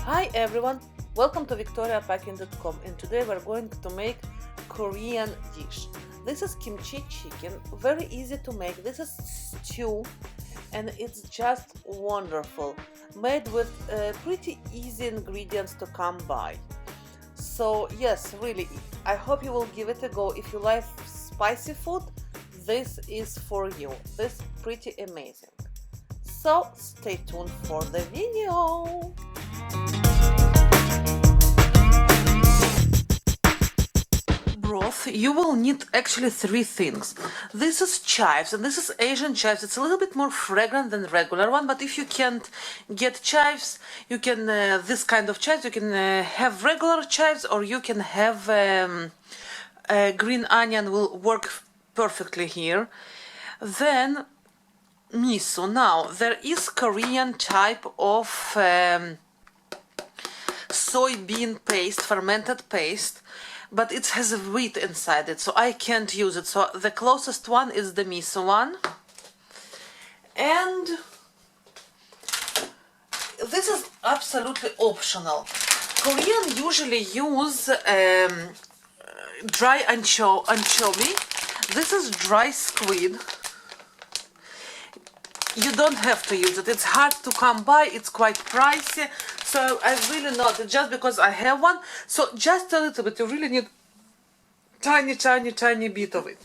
Hi everyone, welcome to victoriapaikin.com, and today we're going to make Korean dish. This is kimchi chicken, very easy to make. This is stew and it's just wonderful, made with pretty easy ingredients to come by. So yes, really, I hope you will give it a go. If you like spicy food, this is for you. This is pretty amazing. So stay tuned for the video. Broth, you will need actually three things. This is chives, and this is Asian chives. It's a little bit more fragrant than regular one, but if you can't get chives, you can this kind of chives. You can have regular chives, or you can have green onion. Will work perfectly here. Then miso. Now there is Korean type of soybean paste, fermented paste, but it has wheat inside it, so I can't use it. So the closest one is the miso one. And this is absolutely optional. Korean usually use dry anchovy. This is dry squid. You don't have to use it. It's hard to come by. It's quite pricey. So I really not, just because I have one. So just a little bit. You really need tiny bit of it.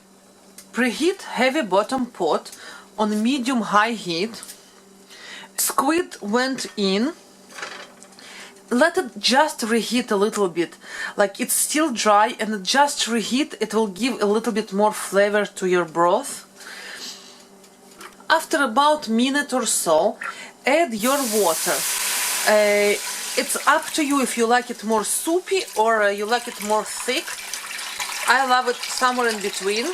Preheat heavy bottom pot on medium-high heat. Squid went in. Let it just reheat a little bit. Like it's still dry, and just reheat. It will give a little bit more flavor to your broth. After about a minute or so, add your water. It's up to you if you like it more soupy or you like it more thick. I love it somewhere in between.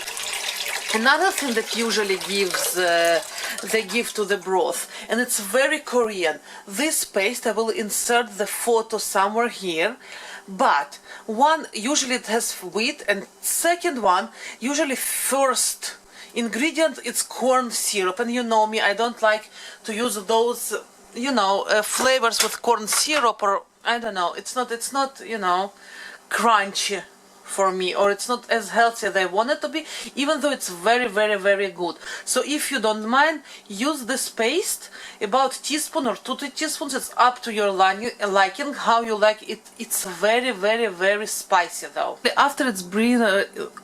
Another thing that usually gives they give to the broth, and it's very Korean. This paste, I will insert the photo somewhere here. But one, usually it has wheat, and second one, usually first ingredient, it's corn syrup. And you know me, I don't like to use those, flavors with corn syrup, or I don't know, it's not crunchy for me, or it's not as healthy as I want it to be, even though it's very good. So if you don't mind, use this paste, about teaspoon or 2 teaspoons. It's up to your liking, how you like it. It's very spicy though. After it's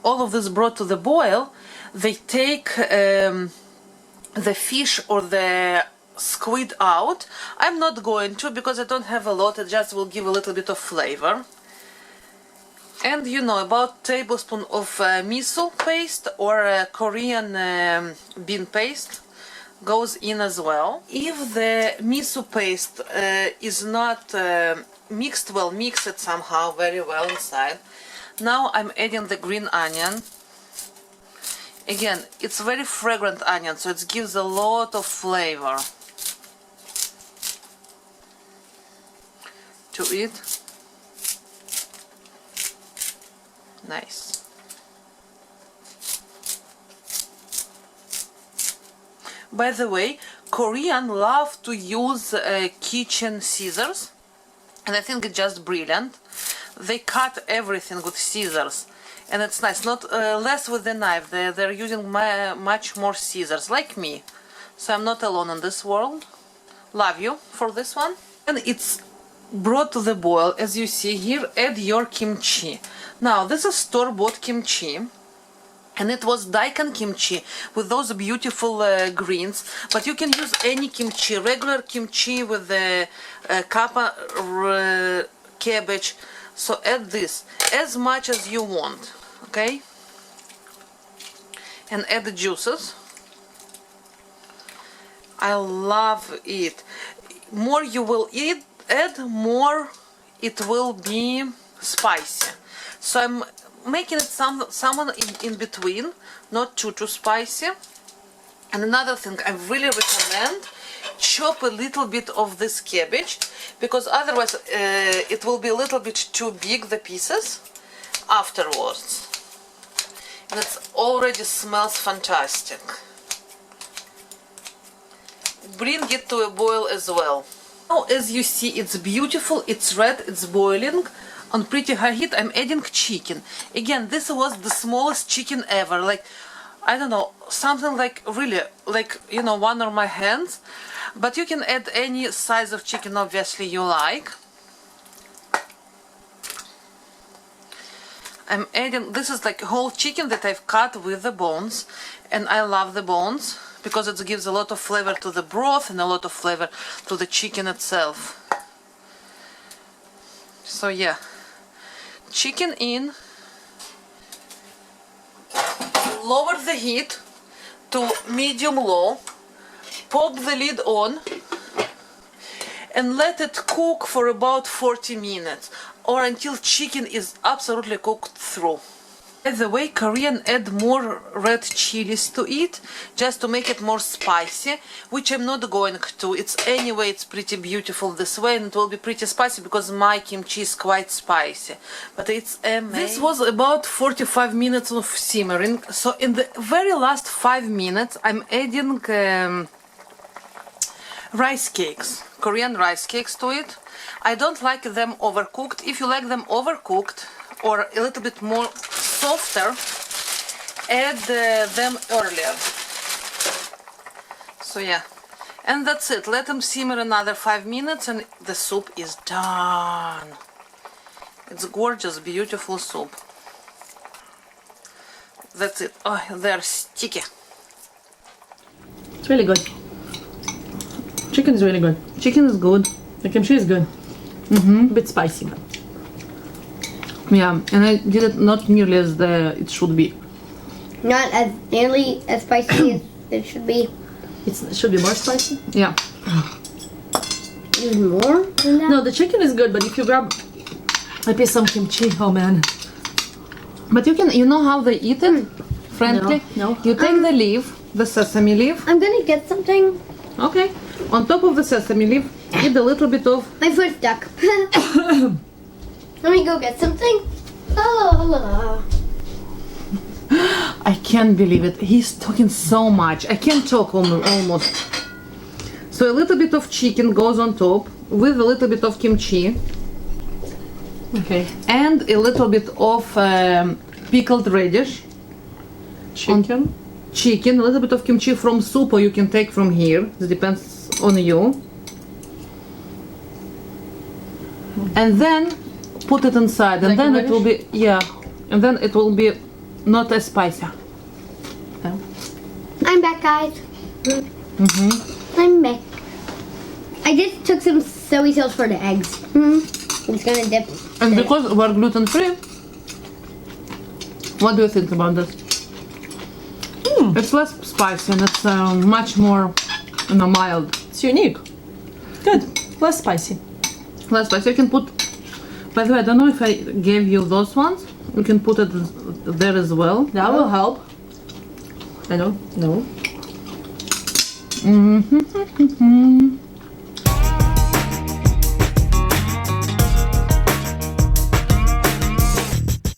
all of this brought to the boil, they take the fish or the squid out. I'm not going to, because I don't have a lot. It just will give a little bit of flavor. And about tablespoon of miso paste or Korean bean paste goes in as well. If the miso paste is not mixed well, mix it somehow very well inside. Now I'm adding the green onion. Again, it's very fragrant onion, so it gives a lot of flavor to it. Nice. By the way, Korean love to use kitchen scissors, and I think it's just brilliant. They cut everything with scissors, and it's nice. Not less with the knife. They're using much more scissors, like me. So I'm not alone in this world. Love you for this one. And it's brought to the boil, as you see here. Add your kimchi. Now this is store-bought kimchi, and it was daikon kimchi with those beautiful greens, but you can use any kimchi, regular kimchi with the kappa cabbage. So add this as much as you want, okay? And add the juices. I love it. More you will add, more it will be spicy. So I'm making it somewhere in between, not too spicy. And another thing I really recommend, chop a little bit of this cabbage, because otherwise it will be a little bit too big, the pieces, afterwards. And it already smells fantastic. Bring it to a boil as well. Now, as you see, it's beautiful, it's red, it's boiling. On pretty high heat, I'm adding chicken. Again, this was the smallest chicken ever. Like, I don't know, something like really, like, you know, one of my hands. But you can add any size of chicken, obviously, you like. I'm adding, this is like whole chicken that I've cut with the bones. And I love the bones because it gives a lot of flavor to the broth and a lot of flavor to the chicken itself. So yeah, chicken in, lower the heat to medium-low, pop the lid on and let it cook for about 40 minutes or until chicken is absolutely cooked through. By the way, Korean add more red chilies to it, just to make it more spicy, which I'm not going to. It's anyway, it's pretty beautiful this way, and it will be pretty spicy because my kimchi is quite spicy. But it's amazing. This was about 45 minutes of simmering. So in the very last 5 minutes, I'm adding rice cakes, Korean rice cakes to it. I don't like them overcooked. If you like them overcooked or a little bit more softer, add them earlier. So yeah, and that's it. Let them simmer another 5 minutes and the soup is done. It's gorgeous, beautiful soup. That's it. Oh, they're sticky. It's really good. Chicken is really good. Chicken is good. The kimchi is good. A bit spicy. Yeah, and I did it not nearly as it should be. Not as nearly as spicy as it should be. It should be more spicy? Yeah. Even more than that? No, the chicken is good, but if you grab a piece of kimchi, oh man. But you know how they eat it? Friendly? No. You take the leaf, the sesame leaf. I'm gonna get something. Okay. On top of the sesame leaf, eat a little bit of... My foot's stuck. Let me go get something. Oh. I can't believe it. He's talking so much. I can't talk almost. So a little bit of chicken goes on top with a little bit of kimchi. Okay. And a little bit of pickled radish. Chicken. Chicken, a little bit of kimchi from soup, or you can take from here. It depends on you. And then put it inside, and Like then a it will be, yeah, and then it will be not as spicy. Oh. I'm back, guys. I'm back. I just took some soy sauce for the eggs. I'm just gonna dip. And because we're gluten free, what do you think about this? It's less spicy and it's much more, mild. It's unique. Good. Less spicy. Less spicy. You can put. By the way, I don't know if I gave you those ones. You can put it there as well. That will help. I know. No.